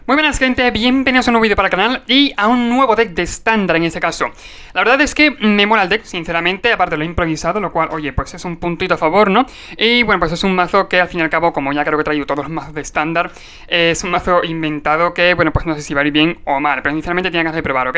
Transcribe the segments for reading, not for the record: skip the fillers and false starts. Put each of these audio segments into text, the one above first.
Muy buenas gente, bienvenidos a un nuevo vídeo para el canal y a un nuevo deck de estándar en este caso. La verdad es que me mola el deck, sinceramente, aparte de lo improvisado, lo cual, oye, pues es un puntito a favor, ¿no? Y bueno, pues es un mazo que al fin y al cabo, como ya creo que he traído todos los mazos de estándar, es un mazo inventado que, bueno, pues no sé si va a ir bien o mal, pero sinceramente tiene ganas de probar, ¿ok?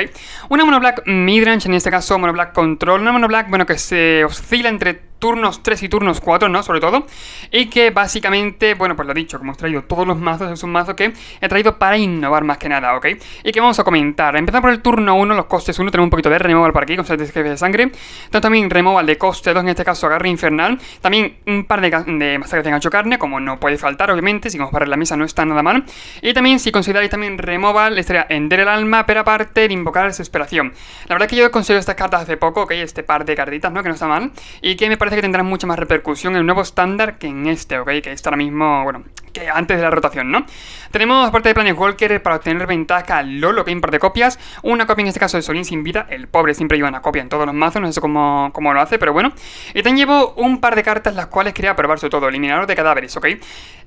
Una mono black midrange, en este caso mono black control, una mono black, bueno, que se oscila entre turnos 3 y turnos 4, ¿no? Sobre todo. Y que básicamente, bueno, pues lo dicho, como he traído todos los mazos, es un mazo que he traído para innovar más que nada, ¿ok? Y que vamos a comentar. Empezamos por el turno 1, los costes 1, tenemos un poquito de removal por aquí, con 7 jefes de sangre. También removal de coste 2, en este caso agarre infernal. También un par de masacres de gancho carne, como no puede faltar, obviamente. Si vamos para la mesa no está nada mal. Y también, si consideráis también removal, estaría Ender el alma, pero aparte el invocar desesperación. La verdad es que yo he conseguido estas cartas hace poco, ¿ok? Este par de cartitas, ¿no? Que no está mal. Y que me parece que tendrán mucha más repercusión en el nuevo estándar que en este, ¿ok? Que está ahora mismo, bueno, que antes de la rotación, ¿no? Tenemos, aparte de Planewalker, para obtener ventaja LOL, que hay un par de copias. Una copia en este caso de Solín sin vida. El pobre siempre lleva una copia en todos los mazos, no sé cómo lo hace, pero bueno. Y también llevo un par de cartas las cuales quería probar, sobre todo, eliminador de cadáveres, ¿ok?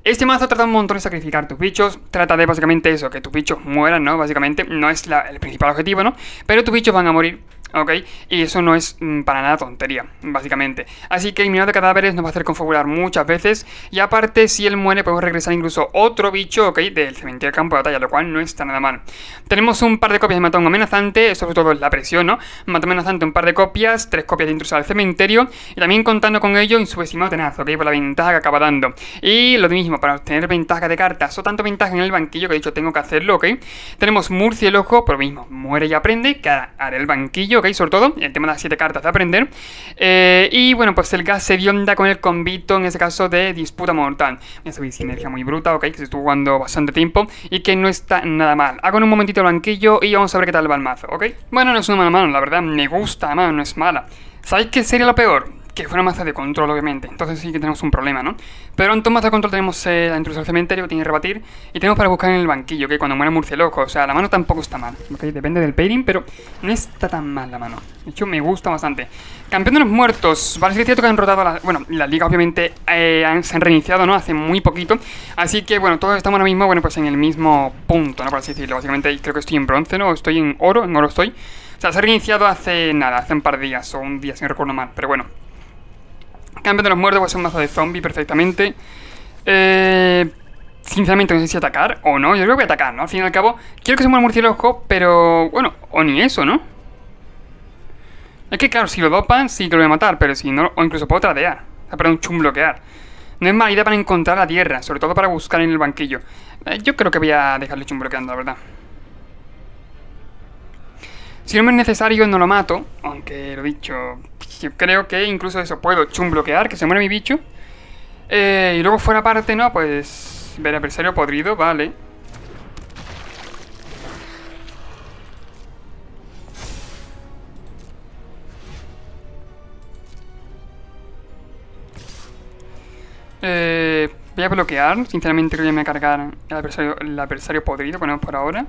Este mazo trata un montón de sacrificar tus bichos. Trata de básicamente eso, que tus bichos mueran, ¿no? Básicamente, no es el principal objetivo, ¿no? Pero tus bichos van a morir, ¿ok? Y eso no es para nada tontería, básicamente. Así que eliminador de cadáveres nos va a hacer configurar muchas veces. Y aparte, si él muere, podemos regresar incluso otro bicho, ¿ok? Del cementerio del campo de batalla, lo cual no está nada mal. Tenemos un par de copias de matón amenazante, sobre todo la presión, ¿no? Matón amenazante, un par de copias, 3 copias de intruso al cementerio. Y también contando con ello, insubestimado tenaz, ¿ok? Por la ventaja que acaba dando. Y lo mismo, para obtener ventaja de cartas o tanto ventaja en el banquillo, que de hecho tengo que hacerlo, ¿ok? Tenemos Murciélago, por lo mismo, muere y aprende, que hará el banquillo, ¿ok? Sobre todo, el tema de las 7 cartas de aprender. Y bueno, pues el gas se onda con el convito, en este caso de disputa mortal. Esa sinergia muy bruta, ¿ok? Que se estuvo jugando bastante tiempo y que no está nada mal. Hago en un momentito el banquillo y vamos a ver qué tal va el mazo, ¿ok? Bueno, no es una mala mano, la verdad, me gusta la mano, no es mala. ¿Sabéis qué sería lo peor? Que fuera mazo de control, obviamente. Entonces sí que tenemos un problema, ¿no? Pero en todo mazo de control tenemos la intrusión al cementerio, que tiene que rebatir. Y tenemos para buscar en el banquillo, que cuando muera Murciélago. O sea, la mano tampoco está mal, ¿ok? Depende del pairing, pero no está tan mal la mano. De hecho, me gusta bastante. Campeón de los muertos. Vale, sí que es cierto que han rotado bueno, la liga obviamente se han reiniciado, ¿no? Hace muy poquito. Así que, bueno, todos estamos ahora mismo, bueno, pues en el mismo punto, ¿no? Por así decirlo. Básicamente creo que estoy en bronce, ¿no? Estoy en oro estoy. O sea, se ha reiniciado hace nada, hace un par de días o un día, si no recuerdo mal. Pero bueno. Campeón de los muertos, puede ser un mazo de zombie perfectamente. Sinceramente no sé si atacar o no. Yo creo que voy a atacar, ¿no? Al fin y al cabo, quiero que se muera el murciélago, pero bueno, o ni eso, ¿no? Es que claro, si lo dopan, sí que lo voy a matar, pero si no, o incluso puedo tradear. O sea, para un chumbloquear. No es mala idea para encontrar la tierra, sobre todo para buscar en el banquillo. Yo creo que voy a dejarle chumbloqueando, la verdad. Si no me es necesario, no lo mato. Aunque lo dicho, yo creo que incluso eso puedo chumbloquear, que se muere mi bicho. Y luego fuera parte, ¿no? Pues ver adversario podrido, vale. Voy a bloquear. Sinceramente creo que me voy a cargar el adversario podrido, ponemos por ahora.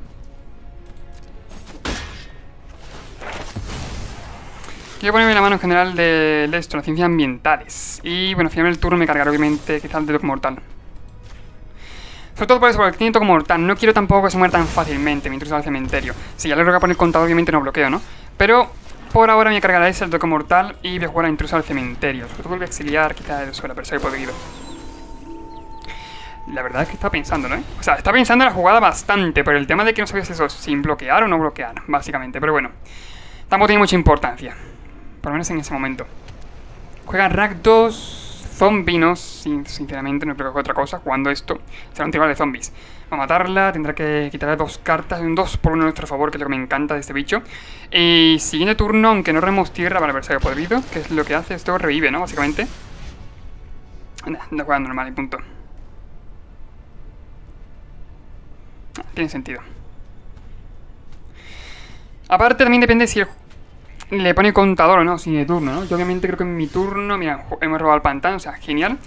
Quiero ponerme la mano en general de esto, las ciencias ambientales. Y bueno, al final del turno me cargaré obviamente quizás el de toque mortal. Sobre todo por eso, porque tiene toque mortal. No quiero tampoco que se muera tan fácilmente, me intruso al cementerio. Si ya le voy a poner contado, obviamente no bloqueo, ¿no? Pero por ahora me cargaré ese el toque mortal y voy a jugar a intruso al cementerio. Sobre todo voy a exiliar quizás sobre el adversario podrido. La verdad es que estaba pensando, ¿no? O sea, estaba pensando en la jugada bastante, por el tema de que no sabías eso, sin bloquear o no bloquear, básicamente. Pero bueno, tampoco tiene mucha importancia. Por lo menos en ese momento. Juega Rakdos, zombinos. Sinceramente no creo que otra cosa. Jugando esto, será un tribal de zombies. Va a matarla, tendrá que quitarle 2 cartas. Un 2 por 1 a nuestro favor, que es lo que me encanta de este bicho. Y siguiente turno, aunque no remos tierra para el adversario podrido, que es lo que hace, esto revive, ¿no? Básicamente. No juega normal y punto. Tiene sentido. Aparte también depende si le pone contador o no, si de turno, ¿no? Yo obviamente creo que en mi turno, mira, hemos robado el pantano, o sea, genial.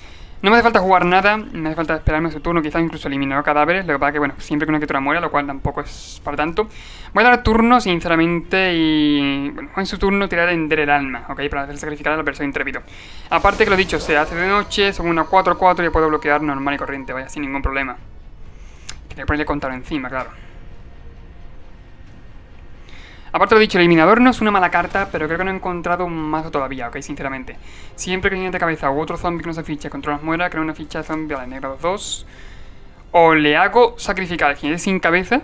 No me hace falta jugar nada, me hace falta esperarme su turno, quizás incluso eliminar cadáveres. Lo que pasa que, bueno, siempre que una criatura muera, lo cual tampoco es para tanto. Voy a dar turno, sinceramente, y bueno, en su turno tirar Ender el alma, ¿ok? Para hacer sacrificar al adversario intrépido. Aparte que lo dicho, se hace de noche, son una 4-4 y puedo bloquear normal y corriente, vaya, sin ningún problema. Quería ponerle contador encima, claro. Aparte lo dicho, el eliminador no es una mala carta, pero creo que no he encontrado un mazo todavía, ok, sinceramente. Siempre que viene de cabeza u otro zombie que no se ficha contra las muera, creo una ficha de zombie a la negra 2. O le hago sacrificar al jinete sin cabeza.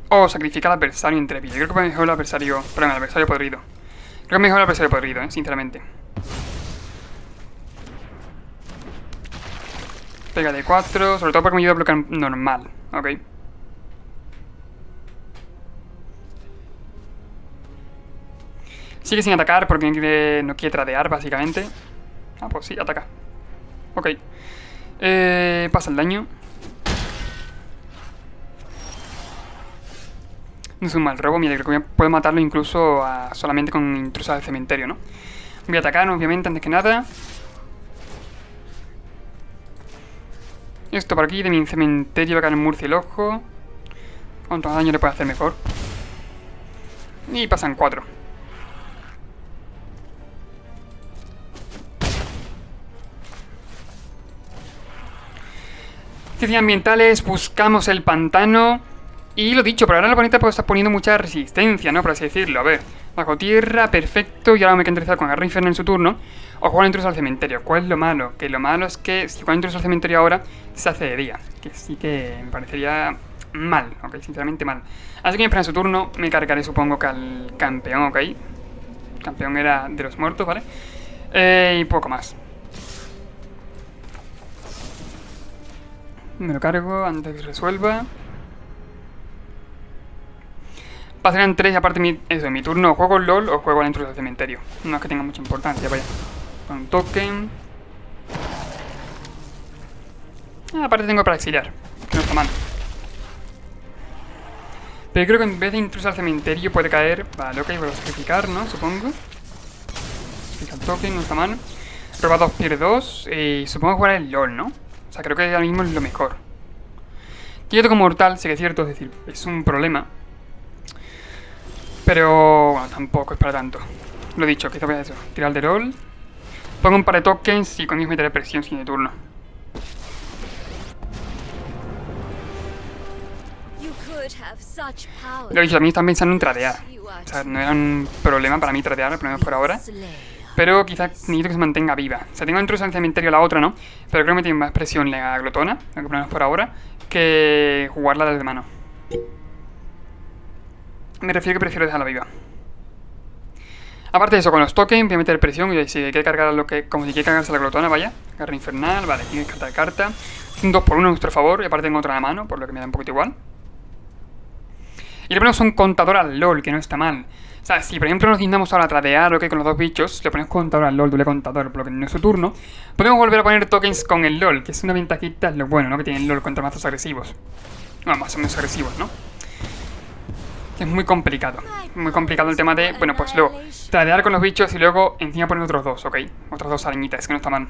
O sacrificar al adversario intrépido. Yo creo que es mejor el adversario... Perdón, el adversario podrido. Creo que es mejor el adversario podrido, sinceramente. Pega de 4, sobre todo porque me ayuda a bloquear normal, ok. Sigue sin atacar porque no quiere tradear, básicamente. Ah, pues sí, ataca. Ok. Pasa el daño. No es un mal robo, mira, creo que puedo matarlo incluso solamente con intrusa del cementerio, ¿no? Voy a atacar, obviamente, antes que nada. Esto por aquí, de mi cementerio va a caer el murciélago. Cuanto más daño le puede hacer mejor. Y pasan 4. Ciencias ambientales, buscamos el pantano. Y lo dicho, por ahora la bonita pues está poniendo mucha resistencia, ¿no? Por así decirlo. A ver, bajo tierra, perfecto. Y ahora me quedo interesado con Garra Infernal en su turno. O jugar intruso al cementerio. ¿Cuál es lo malo? Que lo malo es que si juega intruso al cementerio ahora, se hace de día. Que sí que me parecería mal, ok, sinceramente mal. Así que me espera en su turno, me cargaré supongo que al campeón, ok. El campeón era de los muertos, ¿vale? Y poco más. Me lo cargo antes que se resuelva. Pasarían 3 y aparte en mi turno o juego LOL o juego al intruso del cementerio. No es que tenga mucha importancia, vaya. Con un token. Aparte tengo para exiliar, que no está mal. Pero creo que en vez de intruso al cementerio puede caer... Vale, ok, voy a sacrificar, ¿no? Supongo. Sacrifica el token, no está mal. Roba 2, pierde 2. Y supongo jugar el LOL, ¿no? O sea, creo que ahora mismo es lo mejor. Yo como mortal, sé que es cierto, es decir, es un problema. Pero bueno, tampoco es para tanto. Lo dicho, quizá voy a eso. Tirar el de LOL. Pongo un par de tokens y con ellos meteré presión sin de turno. Lo dicho, también están pensando en tradear. O sea, no era un problema para mí tradear, al menos por ahora. Pero quizás necesito que se mantenga viva. O sea, tengo intruso en el cementerio la otra, ¿no? Pero creo que me tiene más presión la glotona, lo que ponemos por ahora, que jugarla desde mano. Me refiero que prefiero dejarla viva. Aparte de eso, con los tokens voy a meter presión y si quiere cargar como si quiere cargarse la glotona, vaya. Garra infernal, vale, tiene carta de carta. Un 2 por 1 a nuestro favor, y aparte tengo otra en la mano, por lo que me da un poquito igual. Y le ponemos un contador al LOL, que no está mal. O sea, si por ejemplo nos dignamos ahora a tradear o que con los dos bichos, le ponemos contador al LOL, doble contador, por lo que en nuestro turno podemos volver a poner tokens con el LOL, que es una ventajita, lo bueno, ¿no? Que tiene el LOL contra mazos agresivos. Bueno, más o menos agresivos, ¿no? Es muy complicado el tema de, bueno, pues luego tradear con los bichos y luego encima poner otros dos, ¿ok? Otras dos arañitas, que no está mal.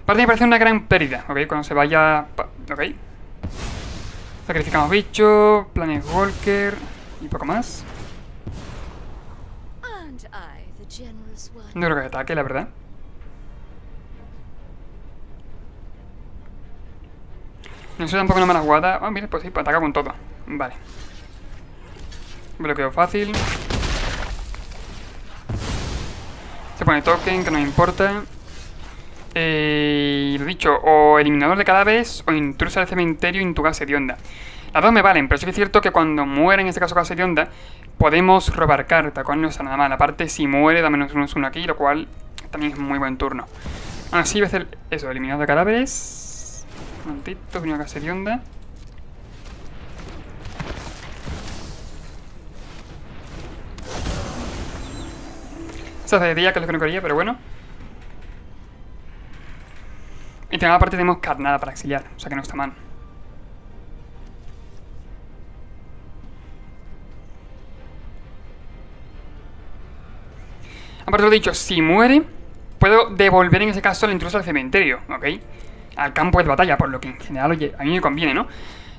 Aparte me parece una gran pérdida, ¿ok? Cuando se vaya, ¿ok? Sacrificamos bicho, Planet Walker y poco más. No creo que ataque, la verdad. No sé tampoco una mala jugada. Ah, mira, pues sí, ataca con todo. Vale. Bloqueo fácil. Se pone token, que no me importa. Lo dicho, o eliminador de cadáveres o intruso al cementerio y intugas hedionda. Las dos me valen, pero sí que es cierto que cuando muere, en este caso Casa hedionda, podemos robar carta, cual no está nada mal. Aparte, si muere, da menos uno aquí, lo cual también es muy buen turno. Así voy a hacer eso, eliminador de cadáveres. Un momentito, venía Casa hedionda. Se hace de día, que es lo que no quería, pero bueno. Y aparte tenemos carnada para exiliar, o sea que no está mal. Aparte lo dicho, si muere, puedo devolver en ese caso al intruso al cementerio, ¿ok? Al campo de batalla, por lo que en general, oye, a mí me conviene, ¿no?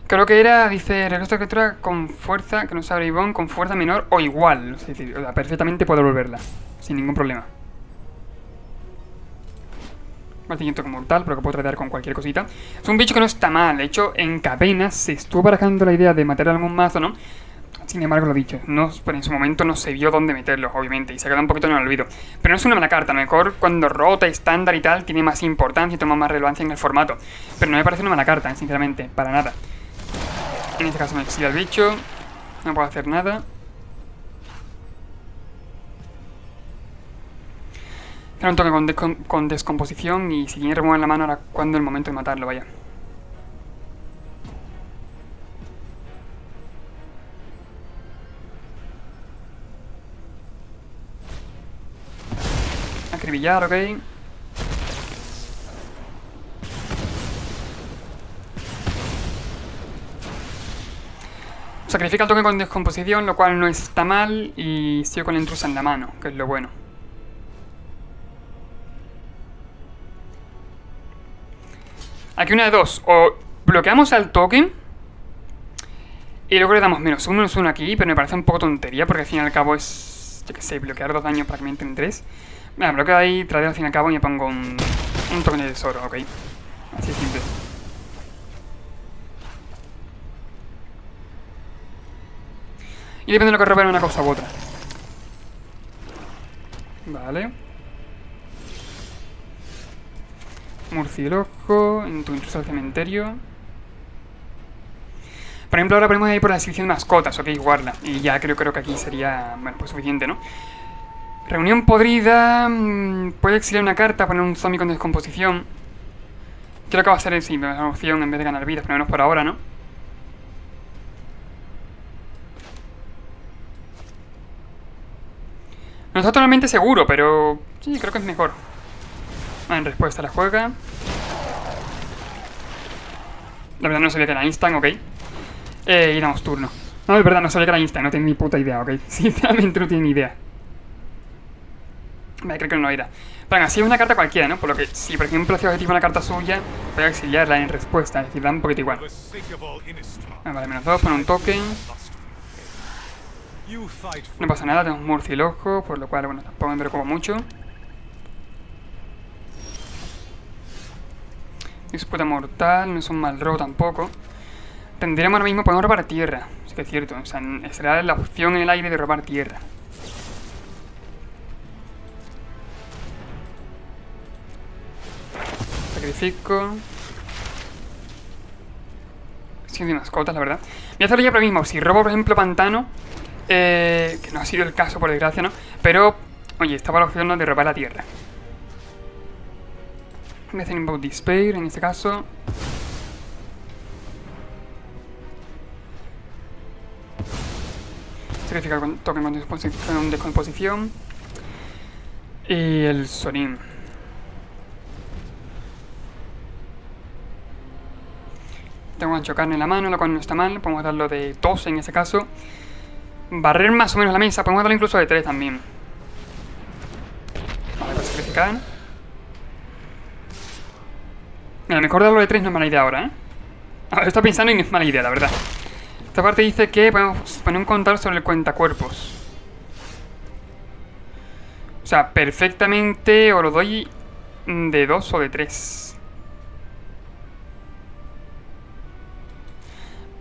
Creo que era, dice, regreso a criatura con fuerza, que no sabe Ivonne, con fuerza menor o igual. Es decir, o sea, perfectamente puedo devolverla, sin ningún problema. Martillito como mortal, pero que puedo tratar con cualquier cosita. Es un bicho que no está mal. De hecho, en Capenas se estuvo barajando la idea de matar algún mazo, ¿no? Sin embargo, lo dicho, no, pero en su momento no se vio dónde meterlo, obviamente, y se ha quedado un poquito en el olvido. Pero no es una mala carta, a lo mejor cuando rota, estándar y tal, tiene más importancia y toma más relevancia en el formato. Pero no me parece una mala carta, sinceramente, para nada. En este caso me exila el bicho, no puedo hacer nada. Era un toque con descomposición y si tiene remover en la mano, ahora cuando el momento de matarlo, vaya. Acribillar, ok. Sacrifica el toque con descomposición, lo cual no está mal, y sigo con la intrusa en la mano, que es lo bueno. Aquí una de dos, o bloqueamos al toque y luego le damos -1/-1 aquí, pero me parece un poco tontería porque al fin y al cabo es, yo que sé, bloquear 2 daños para que me entren 3. Venga, bloqueo ahí, tradeo al fin y al cabo y me pongo un token de tesoro, ok. Así de simple. Y depende de lo que roben una cosa u otra. Vale. Murciélago, en tu intruso al cementerio. Por ejemplo, ahora ponemos ahí por la selección de mascotas, ok, guarda. Y ya creo que aquí sería, bueno, pues suficiente, ¿no? Reunión podrida. Puede exiliar una carta, poner un zombie con descomposición. Creo que va a ser sí, la opción en vez de ganar vidas, por lo menos por ahora, ¿no? No está totalmente seguro, pero sí, creo que es mejor. En respuesta la juega. La verdad no sabía que era instant, ok. Y damos turno. No, es verdad, no sabía que era instant, no tengo ni puta idea, ok. Sinceramente no tengo ni idea. Vale, creo que no lo era. Venga, si es una carta cualquiera, ¿no? Por lo que, si por ejemplo hace objetivo una carta suya, voy a exiliarla en respuesta, es decir, da un poquito igual. Vale, -2, pone un token. No pasa nada, tenemos murciélago, por lo cual, bueno, tampoco me preocupa mucho. Disputa mortal, no es un mal robo tampoco. Tendríamos ahora mismo, podemos robar tierra, sí que es cierto. O sea, será la opción en el aire de robar tierra. Sacrifico. Sí, de mascotas, la verdad. Voy a hacerlo ya por lo mismo. Si robo, por ejemplo, pantano, que no ha sido el caso, por desgracia, ¿no? Pero, oye, estaba la opción de robar la tierra. Voy a hacer Invoke Despair en este caso. Sacrificar con token con descomposición. Y el Sorin. Tengo ancho carne en la mano, lo cual no está mal. Podemos darlo de 2 en ese caso. Barrer más o menos la mesa. Podemos darlo incluso de 3 también. Vale, pues sacrificar. A lo mejor darlo de 3 no es mala idea ahora, ¿eh? Ahora estoy pensando y no es mala idea, la verdad. Esta parte dice que podemos poner un contador sobre el cuentacuerpos. O sea, perfectamente o lo doy de 2 o de 3.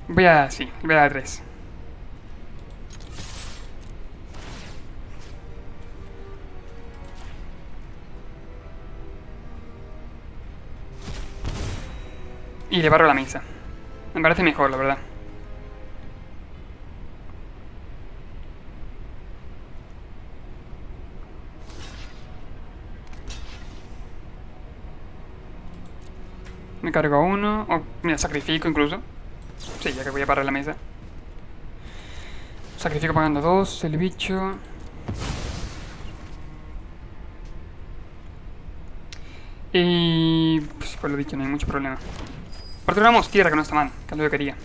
Voy a 3. Y le barro la mesa. Me parece mejor, la verdad. Me cargo uno. O mira, sacrifico incluso. Sí, ya que voy a parar la mesa. Sacrifico pagando 2, el bicho. Y pues por lo dicho, no hay mucho problema. Torturamos tierra, que no está mal, que es lo que quería.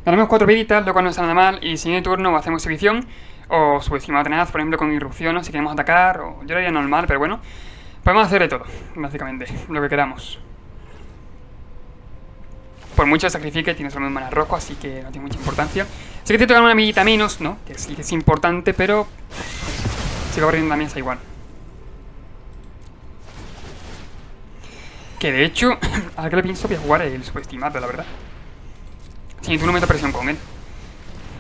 Ganamos 4 viditas, lo cual no está nada mal. Y siguiente turno o hacemos exhibición o subestimado tenaz, por ejemplo con irrupción, ¿no? Si queremos atacar, o yo lo haría normal, pero bueno. Podemos hacer de todo, básicamente, lo que queramos. por mucho que sacrifique, tiene solo mana rojo, así que no tiene mucha importancia. Sí que tiene que ganar una amiguita menos, ¿no? Que sí que es importante, pero sigo abriendo la mesa igual. Que de hecho, ahora que lo pienso, voy a jugar el subestimado, la verdad. Sin tú no meto presión con él.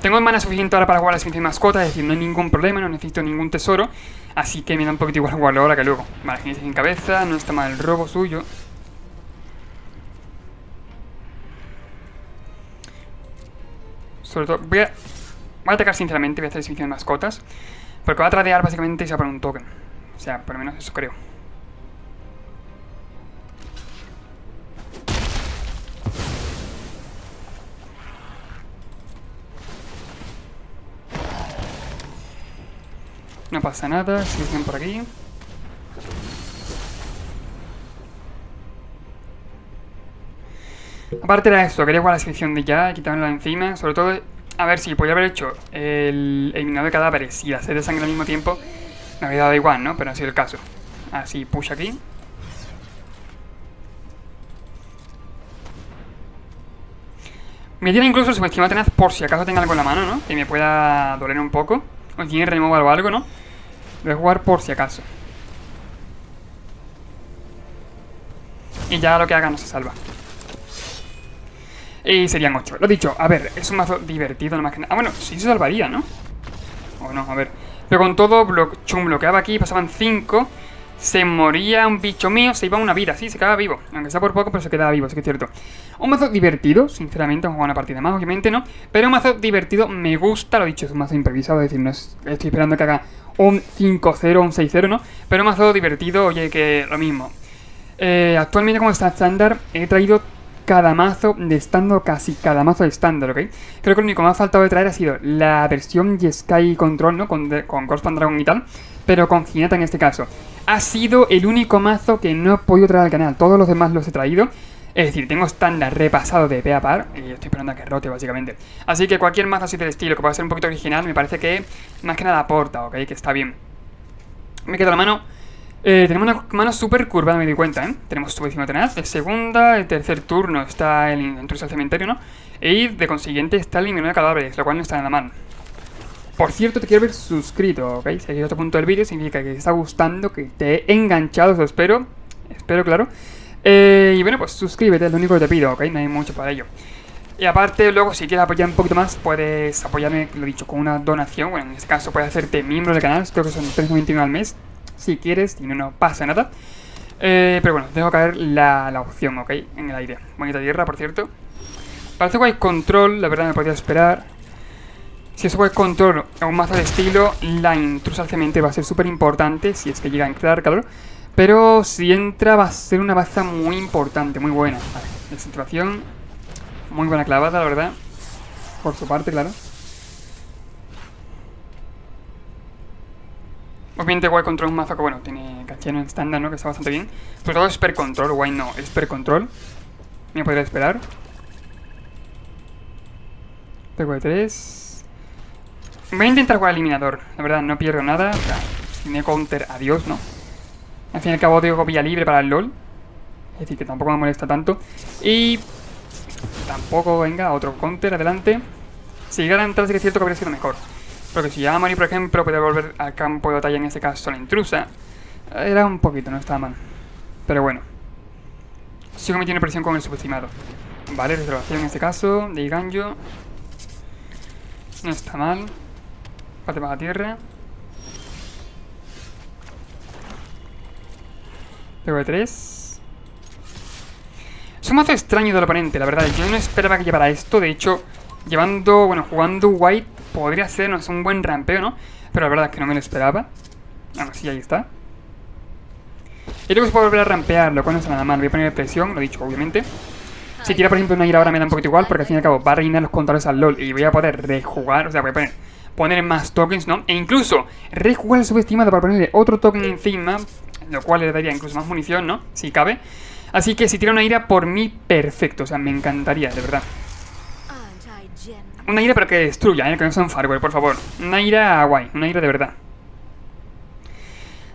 Tengo mana suficiente ahora para jugar la siguiente mascota, es decir, no hay ningún problema, no necesito ningún tesoro. Así que me da un poquito igual jugarlo ahora que luego. Vale, jinete sin cabeza, no está mal el robo suyo. Sobre todo, voy a atacar sinceramente, voy a hacer exhibición de mascotas. Porque va a tradear básicamente y se va a poner un token. O sea, por lo menos eso creo. No pasa nada, exhibición por aquí. Aparte era esto, quería jugar la exhibición de ya, quitármela de encima. Sobre todo, a ver si podía haber hecho el eliminado de cadáveres y la sed de sangre al mismo tiempo. Me habría dado igual, ¿no? Pero no ha sido el caso. Así, push aquí. Me tiene incluso el subestimado tenaz por si acaso tenga algo en la mano, ¿no? Que me pueda doler un poco. O tiene removal o algo, ¿no? Voy a jugar por si acaso. Y ya lo que haga no se salva. Y serían 8. Lo dicho, a ver, es un mazo divertido, no más que nada. Ah, bueno, sí se salvaría, ¿no? O no, a ver. Pero con todo, Chum bloqueaba aquí, pasaban 5. Se moría un bicho mío, se iba una vida, sí, se quedaba vivo. Aunque sea por poco, pero se quedaba vivo, sí que es cierto. Un mazo divertido, sinceramente, vamos a jugar una partida más, obviamente, ¿no? Pero un mazo divertido, me gusta, lo dicho, es un mazo improvisado, es decir, no es, estoy esperando que haga un 5-0, un 6-0, ¿no? Pero un mazo divertido, oye, que lo mismo. Actualmente, como está estándar, he traído cada mazo de estándar, casi cada mazo de estándar, ¿ok? Creo que lo único que me ha faltado de traer ha sido la versión Sky Control, ¿no? Con Ghost Dragon y tal, pero con Hinata en este caso. Ha sido el único mazo que no he podido traer al canal, todos los demás los he traído. Es decir, tengo estándar repasado de pe a par y estoy esperando a que rote, básicamente. Así que cualquier mazo así del estilo que pueda ser un poquito original, me parece que más que nada aporta, ¿ok? Que está bien. Me queda la mano. Tenemos una mano súper curvada, me di cuenta, ¿eh? Tenemos subestimado tenaz, de segunda, el tercer turno está el intruso al cementerio, ¿no? Y de consiguiente está el eliminado de cadáveres, lo cual no está en la mano. Por cierto, te quiero ver suscrito, ¿ok? Si has llegado a este punto del vídeo, significa que te está gustando, que te he enganchado, eso espero. Espero, claro. Y bueno, pues suscríbete, es lo único que te pido, ¿ok? No hay mucho para ello. Y aparte, luego, si quieres apoyar un poquito más, puedes apoyarme, lo dicho, con una donación. Bueno, en este caso puedes hacerte miembro del canal, creo que son 3,91 al mes. Si quieres, y no pasa nada. Pero bueno, dejo caer la opción, ¿ok? En el aire. Bonita tierra, por cierto. Parece que hay control, la verdad me podría esperar. Si es Wild Control o un mazo de estilo, la intrusa al cementerio va a ser súper importante, si es que llega a entrar, claro. Pero si entra va a ser una baza muy importante, muy buena. Vale, descentración. Muy buena clavada, la verdad. Por su parte, claro. Obviamente Wild Control es un mazo que, bueno, tiene castellano en estándar, ¿no? Que está bastante bien. Sobre todo Esper Control, Wild no, Esper Control. Me podría esperar. Pego de 3. Voy a intentar jugar eliminador, la verdad, no pierdo nada. O sea, si tiene counter, adiós, ¿no? Al fin y al cabo tengo vía libre para el LOL. Es decir, que tampoco me molesta tanto. Y tampoco, venga, otro counter, adelante. Si llegara a entrar, sí que es cierto que habría sido mejor. Porque si llegaba a morir, por ejemplo, podría volver al campo de batalla, en este caso la intrusa. Era un poquito, no estaba mal. Pero bueno. Sigo metiendo presión con el subestimado. Vale, reservación en este caso, de Ganjo. No está mal. Parte baja tierra. Pego de 3. Es un mazo extraño del oponente, la verdad. Yo no esperaba que llevara esto. De hecho, llevando, bueno, jugando White podría ser, no es un buen rampeo, ¿no? Pero la verdad es que no me lo esperaba. Bueno, sí, ahí está. Y luego se puede volver a rampear, lo cual no está nada mal. Voy a poner presión, lo he dicho, obviamente. Si quiera, por ejemplo, no ir ahora me da un poquito igual, porque al fin y al cabo va a reinar los contadores al LoL y voy a poder rejugar, o sea, voy a poner más tokens, ¿no? E incluso rejugar el subestimado para ponerle otro token encima, lo cual le daría incluso más munición, ¿no? Si cabe. Así que si tira una ira, por mí, perfecto, o sea, me encantaría, de verdad. Una ira pero que destruya, que no sea un Firewall, por favor. Una ira guay, una ira de verdad.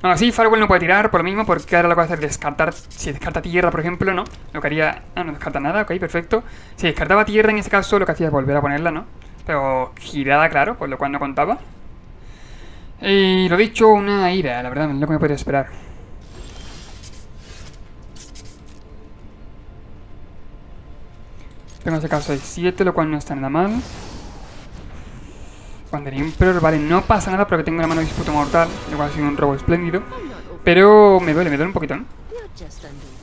Aún así, Farewell no puede tirar por lo mismo, porque ahora lo que va a hacer es descartar. Si descarta tierra, por ejemplo, ¿no? Lo que haría. Ah, no descarta nada, ok, perfecto. Si descartaba tierra en ese caso, lo que hacía es volver a ponerla, ¿no? Pero girada, claro, por lo cual no contaba. Y lo dicho, una ira, la verdad, es lo que me podría esperar. Pero en ese caso hay 7, lo cual no está nada mal. Wanderer Emperor, vale, no pasa nada porque tengo la mano de disputa mortal, lo cual ha sido un robo espléndido. Pero me duele un poquito, ¿no?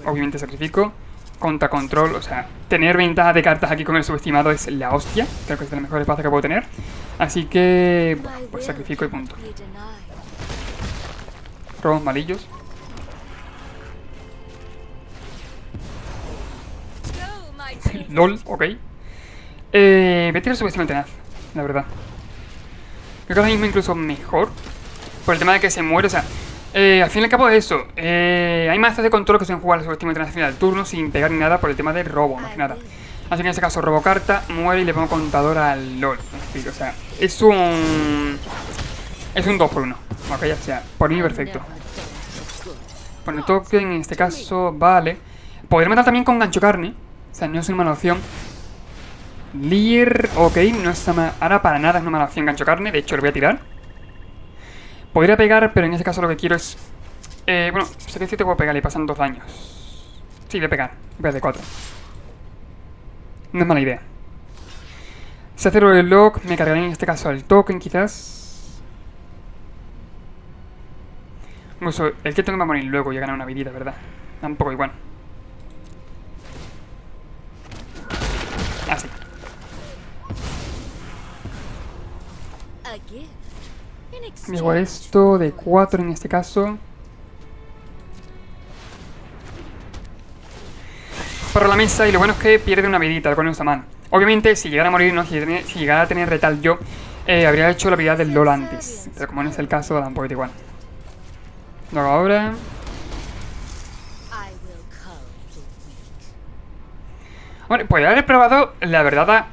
Obviamente sacrifico. Contra control, o sea, tener ventaja de cartas aquí con el subestimado es la hostia. Creo que es de las mejores bazas que puedo tener. Así que, bueno, pues sacrifico y punto. Robos malillos. LOL, ok. Voy a tirar subestimado tenaz, la verdad. Creo que ahora mismo incluso mejor. Por el tema de que se muere, o sea, al fin y al cabo es eso. Hay mazos de control que se han jugado al subestimado tenaz al final del turno sin pegar ni nada por el tema del robo, más que nada. Así que en este caso robo carta, muere y le pongo contador al LOL. O sea, es un 2 por 1. Ok, o sea, por mí perfecto. Bueno, token en este caso, vale. Podría matar también con gancho carne. O sea, no es una mala opción. Lear, ok, no está ahora para nada es una mala opción gancho carne. De hecho, lo voy a tirar. Podría pegar, pero en este caso lo que quiero es... bueno, sé que sí te puedo pegar, le pasan 2 daños. Sí, voy a pegar. Voy a de 4. No es mala idea. Si hace el lock, me cargaré en este caso el token, quizás. Incluso el que tengo va a morir luego y a ganar una habilidad, ¿verdad? Tampoco igual. Así. Voy a jugar esto de 4 en este caso. Para la mesa, y lo bueno es que pierde una habilidad, lo cual no está mal. Obviamente, si llegara a morir, no, si llegara a tener retal yo, habría hecho la habilidad del LOL antes. Pero como no es el caso, da un poquito igual. Lo hago ahora. Bueno, pues haber probado, la verdad, a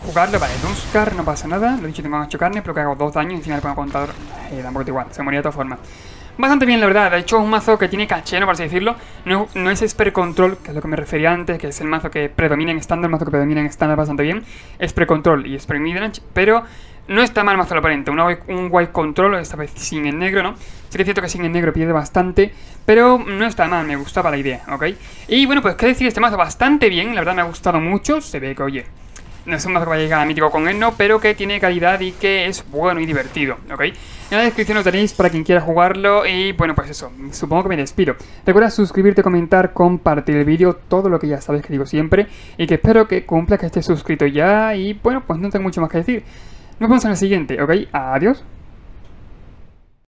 jugarlo. Vale, Duskar, no pasa nada. Lo he dicho, tengo 8 carne, pero que hago 2 daños y encima le pongo contador. Da un poquito igual, se moría de todas formas. Bastante bien, la verdad. De hecho, es un mazo que tiene caché, ¿no? Por así decirlo. No es Esper Control, que es lo que me refería antes, que es el mazo que predomina en estándar. El mazo que predomina en estándar bastante bien. Esper Control y Esper Midrange, pero no está mal el mazo del oponente. Un White Control, esta vez sin el negro, ¿no? Sí que es cierto que sin el negro pierde bastante, pero no está mal, me gustaba la idea, ¿ok? Y bueno, pues qué decir, este mazo bastante bien, la verdad me ha gustado mucho. Se ve que, oye, no es un mazo que vaya a llegar a mítico con él, no, pero que tiene calidad y que es bueno y divertido, ¿ok? En la descripción lo tenéis para quien quiera jugarlo y bueno, pues eso, supongo que me despido. Recuerda suscribirte, comentar, compartir el vídeo, todo lo que ya sabes que digo siempre y que espero que cumpla, que estés suscrito ya y bueno, pues no tengo mucho más que decir. Nos vemos en el siguiente, ¿ok? Adiós.